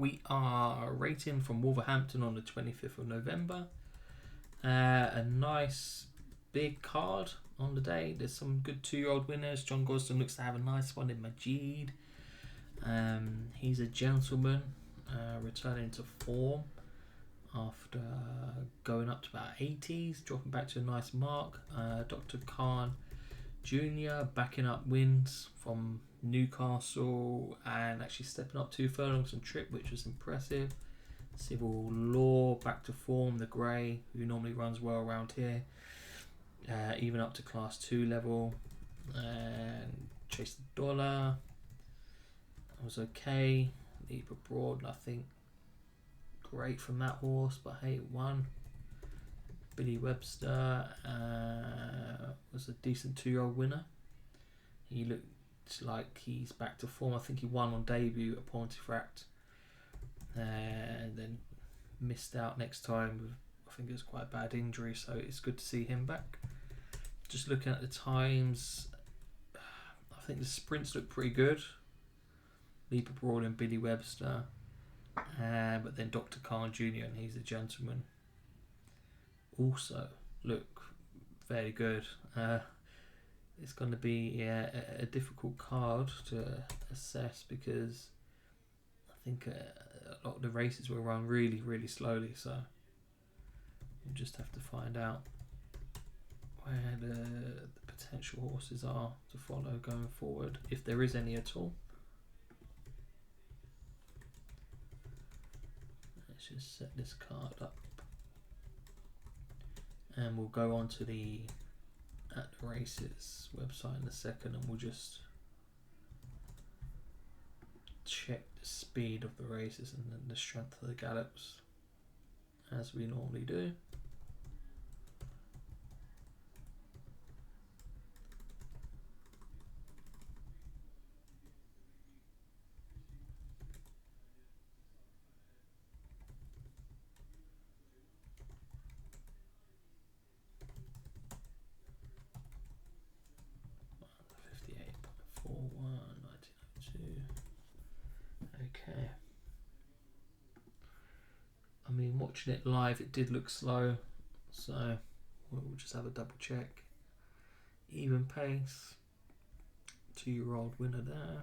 We are rating from Wolverhampton on the 25th of November. A nice big card on the day. There's some good 2-year-old winners. John Gosden looks to have a nice one in Majid. He's a gentleman, returning to form after going up to about 80s, dropping back to a nice mark. Dr. Khan Jr. backing up wins from Newcastle and actually stepping up 2 furlongs on trip, which was impressive. Civil Law back to form, the grey, who normally runs well around here, even up to class 2 level. And Chase the Dollar was okay. Leap Abroad, nothing great from that horse, but hey, it won. Billy Webster was a decent 2-year-old winner. He looked like he's back to form. I think he won on debut at Pontefract, and then missed out next time with, I think it was quite a bad injury, so it's good to see him back. Just looking at the times, I think the sprints look pretty good. Leap Abroad and Billy Webster, but then Dr. Khan Jr. and he's a gentleman also look very good. It's going to be a difficult card to assess because I think a lot of the races will run really, really slowly, so we'll just have to find out where the potential horses are to follow going forward, if there is any at all. Let's just set this card up and we'll go on to the At the Races website in a second, and we'll just check the speed of the races and then the strength of the gallops as we normally do. Okay. I mean, watching it live, it did look slow, so we'll just have a double check. Even pace, 2-year-old winner there.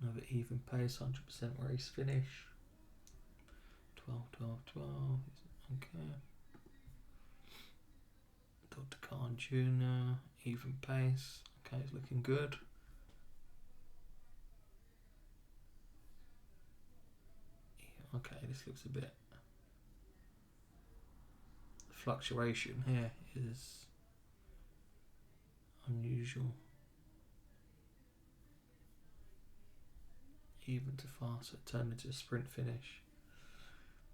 Another even pace, 100% race finish. 12, 12, 12. Okay. Dr. Khan Jr., even pace. Okay, it's looking good. Okay, this looks a bit... The fluctuation here is unusual. Even to fast, so it turned into a sprint finish.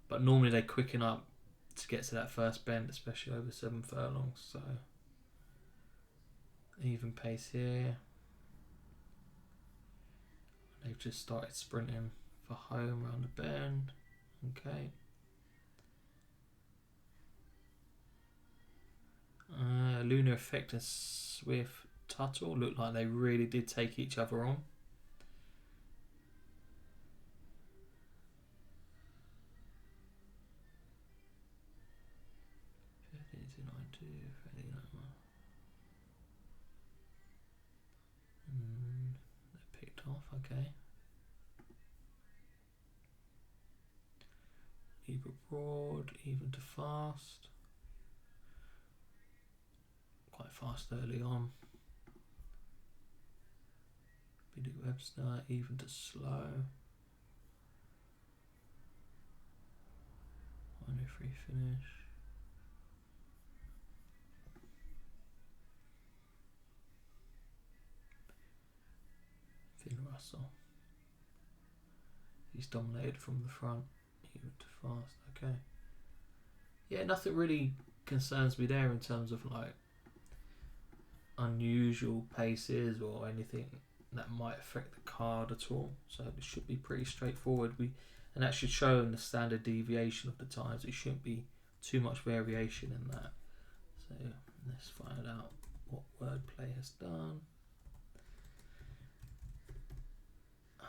But normally they quicken up to get to that first bend, especially over 7 furlongs, so even pace here. They've just started sprinting for home around the bend. Okay. Lunar Effect and Swift Tuttle look like they really did take each other on. They picked off, okay. Leap Abroad, even to fast. Quite fast early on. Billy Webster, even to slow. 103 finish. Finn Russell. He's dominated from the front, even to fast. Okay. Yeah, nothing really concerns me there in terms of like unusual paces or anything that might affect the card at all. So it should be pretty straightforward. And that should show in the standard deviation of the times. It shouldn't be too much variation in that. So let's find out what Wordplay has done.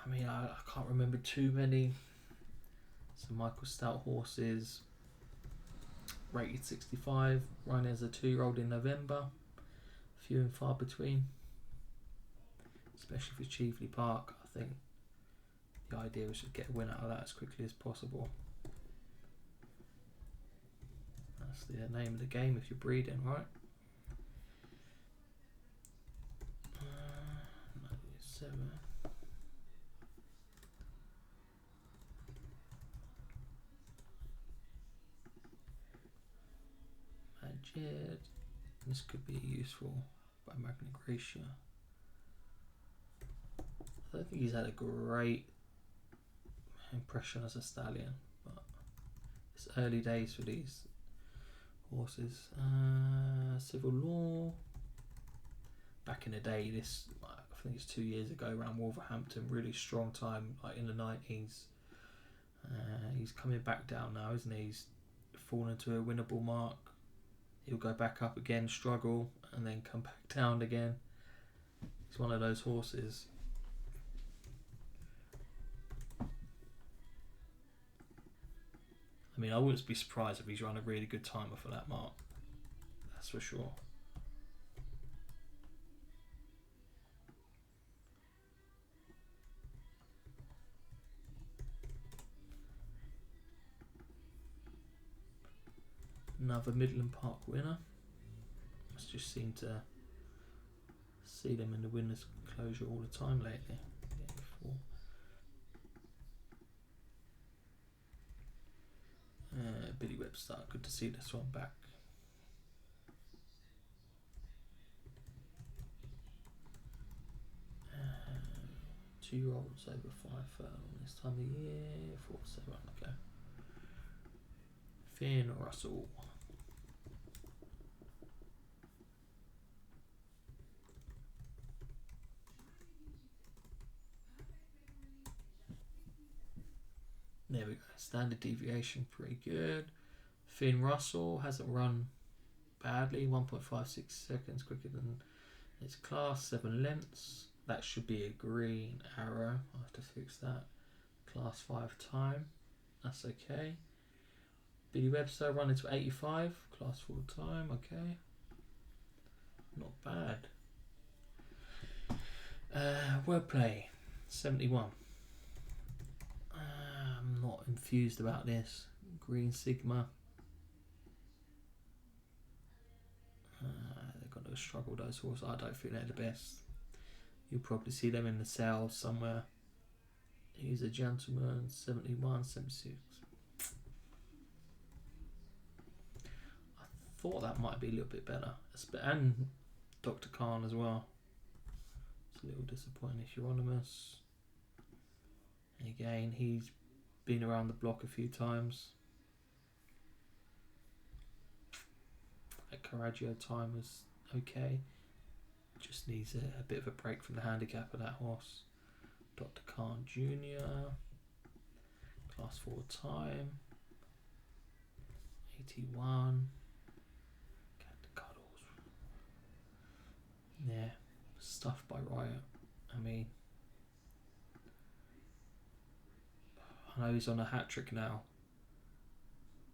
I mean, I can't remember too many. Some Michael Stout horses, rated 65, running as a 2-year-old in November. Few and far between, especially for Cheveley Park. I think the idea was to get a win out of that as quickly as possible. That's the name of the game if you're breeding, right? 97. Majid. This could be useful by Magna Gracia. I don't think he's had a great impression as a stallion, but it's early days for these horses. Civil Law. Back in the day, this, I think it's 2 years ago, around Wolverhampton, really strong time, like in the 90s. He's coming back down now, isn't he? He's fallen to a winnable mark. He'll go back up again, struggle, and then come back down again. He's one of those horses. I mean, I wouldn't be surprised if he's run a really good timer for that mark. That's for sure. Another Midland Park winner. Must just seem to see them in the winners' closure all the time lately. Billy Webster, good to see this one back. Two-year-olds over 5 furlong this time of year. 4-7, okay. Finn Russell. There we go. Standard deviation, pretty good. Finn Russell hasn't run badly. 1.56 seconds quicker than its class. 7 lengths. That should be a green arrow. I'll have to fix that. Class 5 time. That's okay. Billy Webster running to 85. Class 4 time. Okay. Not bad. Wordplay. 71. I'm not enthused about this. Green Sigma. They're going to struggle, those horses. I don't think they're the best. You'll probably see them in the sales somewhere. He's a gentleman. 71, 76. I thought that might be a little bit better. And Dr. Khan as well. It's a little disappointing. If Euronymous. Again, he's been around the block a few times. That Carraggio time was okay. Just needs a bit of a break from the handicap of that horse. Dr. Khan Jr. Class 4 time. 81. Captain Cuddles. Yeah. Stuff by Riot. I mean, I know he's on a hat-trick now.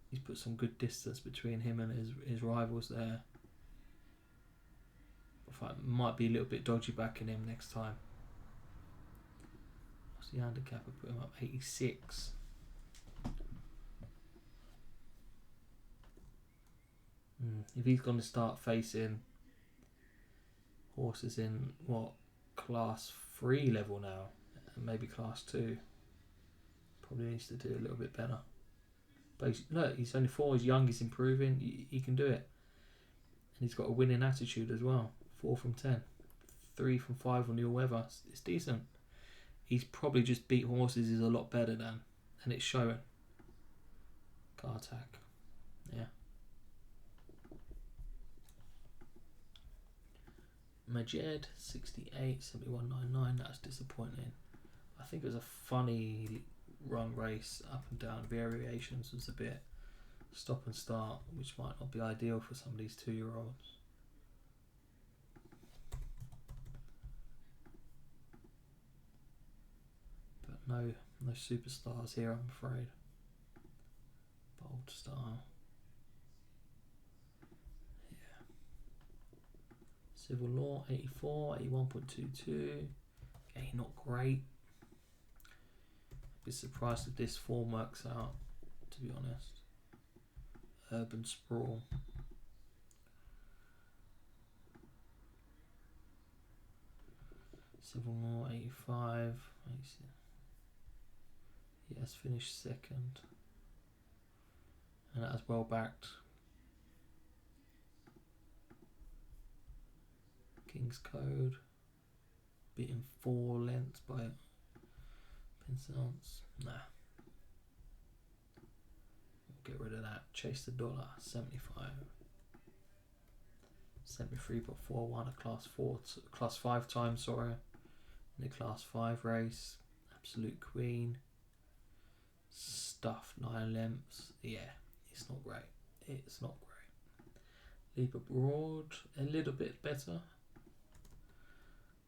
He's put some good distance between him and his rivals there. But might be a little bit dodgy backing him next time. What's the handicap? I put him up 86. If he's going to start facing horses in, what, class 3 level now, and maybe class 2, probably needs to do a little bit better. But look, he's only 4, he's young, he's improving, he can do it. And he's got a winning attitude as well. 4 from 10. 3 from 5 on the all-weather. It's decent. He's probably just beat horses he's a lot better than. And it's showing. Gartak. Yeah. Majed, 68, 71.99. That's disappointing. I think it was a funny run race, up and down. Variations was a bit stop and start, which might not be ideal for some of these 2-year-olds. No superstars here, I'm afraid. Bold style. Yeah. Civil Law 84, 81.22. Okay, not great. I'd be surprised if this form works out, to be honest. Urban Sprawl. Civil Law 85. Yes, finished second. And that is well backed. King's Code. Beaten 4 lengths by Pinsance. Nah. We'll get rid of that. Chase the Dollar. 75. 73.41. A class 5 time, sorry. In the class 5 race. Absolute Queen. Stuff 9 lengths. Yeah, it's not great. It's not great. Leap Abroad, a little bit better.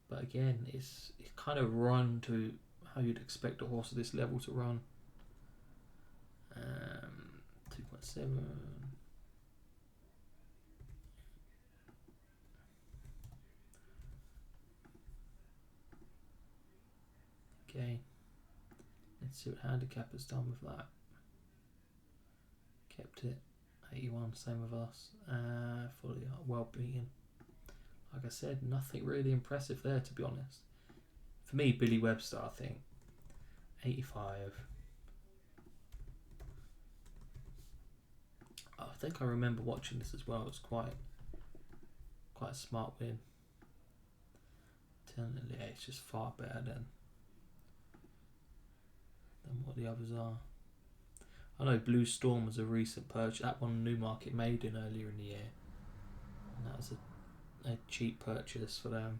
But again, it's kind of run to how you'd expect a horse of this level to run. 2.7. Okay. Let's see what handicap has done with that. Kept it. 81, same with us. Fully well beaten. Like I said, nothing really impressive there, to be honest. For me, Billy Webster, I think. 85. I think I remember watching this as well. It was quite a smart win. Yeah, it's just far better than what the others are. I know Blue Storm was a recent purchase. That one Newmarket Maiden earlier in the year. And that was a cheap purchase for them.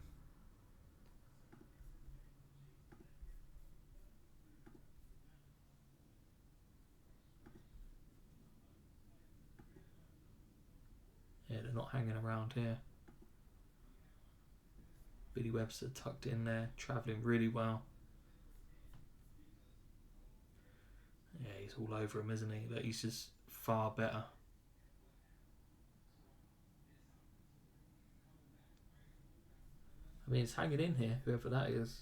Yeah, they're not hanging around here. Billy Webster tucked in there, travelling really well. Yeah, he's all over him, isn't he? But he's just far better. I mean, it's hanging in here, whoever that is.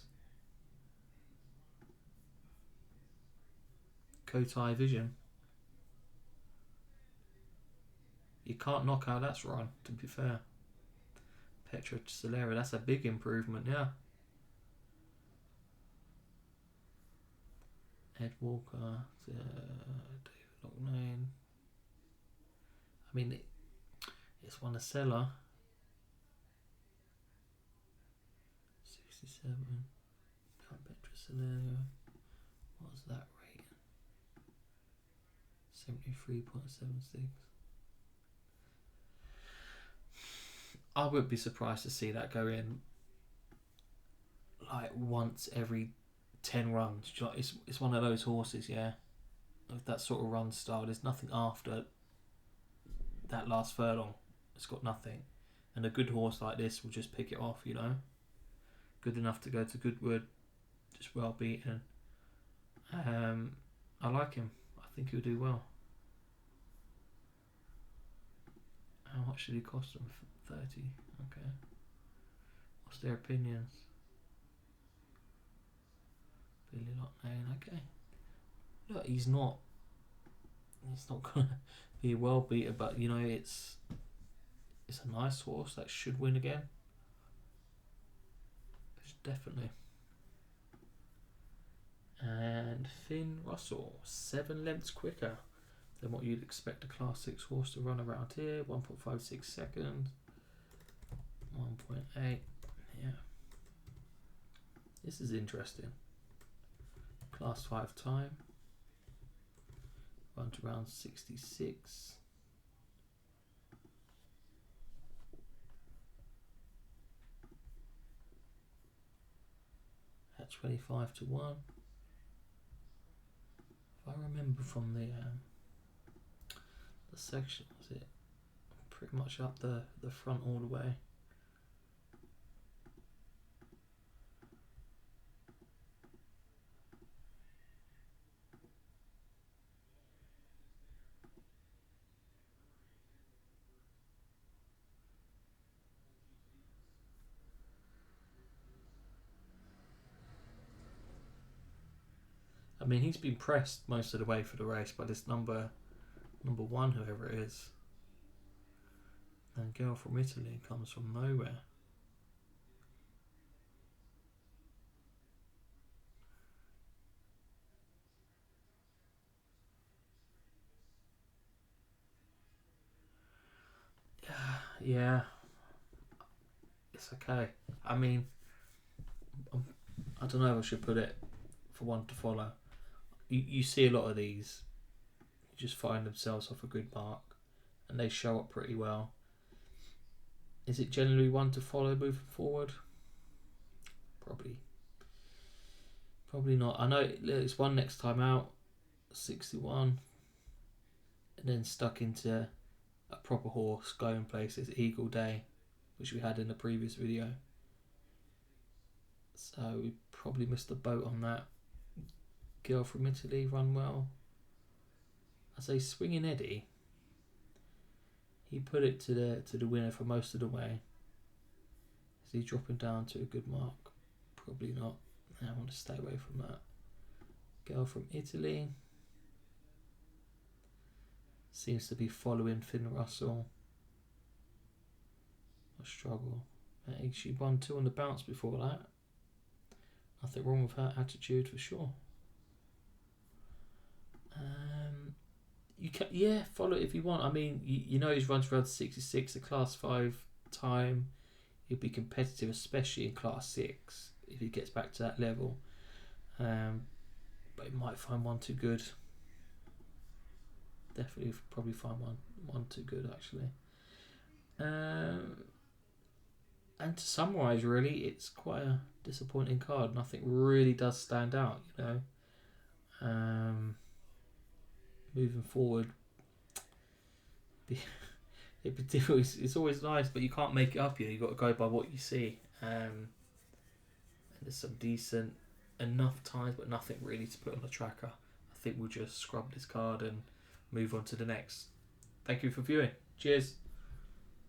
Kotai Vision. You can't knock out that's run, to be fair. Petra Solera, that's a big improvement, yeah. Ed Walker, David Loughnane. I mean, it's one a seller. 67. Petra Solera. What's that rate? 73.76. I would be surprised to see that go in like once every 10 runs. It's one of those horses, yeah, with that sort of run style. There's nothing after that last furlong. It's got nothing. And a good horse like this will just pick it off, you know. Good enough to go to Goodwood. Just well beaten. I like him. I think he'll do well. How much did he cost them? 30. Okay. What's their opinions? Billy Loughnane. Okay. Look, he's not gonna be a well beater, but you know it's a nice horse that should win again. It's definitely. And Finn Russell, 7 lengths quicker than what you'd expect a Class 6 horse to run around here. 1.56 seconds. 1.8. Yeah. This is interesting. Class 5 time. Runs around 66. At 25 to 1. If I remember from the section, was it pretty much up the front all the way? I mean, he's been pressed most of the way for the race by this number one, whoever it is. And girl from Italy comes from nowhere. Yeah, it's okay. I mean, I don't know if I should put it for one to follow. You see a lot of these, you just find themselves off a good mark, and they show up pretty well. Is it generally one to follow moving forward? Probably not. I know it's one next time out, 61, and then stuck into a proper horse going places, Eagle Day, which we had in the previous video. So we probably missed the boat on that. Girl from Italy run well. I say Swinging Eddie. He put it to the winner for most of the way. Is he dropping down to a good mark? Probably not. I want to stay away from that. Girl from Italy seems to be following Finn Russell. A struggle. She won 2 on the bounce before that. Nothing wrong with her attitude for sure. You can follow it if you want. I mean, you know he's runs around 66, a class 5 time. He'll be competitive, especially in class 6 if he gets back to that level. But he might find one too good. Definitely, probably find one too good actually. And to summarise, really, it's quite a disappointing card. Nothing really does stand out, you know. Moving forward, it's always nice, but you can't make it up. You've got to go by what you see. And there's some decent enough times, but nothing really to put on the tracker. I think we'll just scrub this card and move on to the next. Thank you for viewing. Cheers.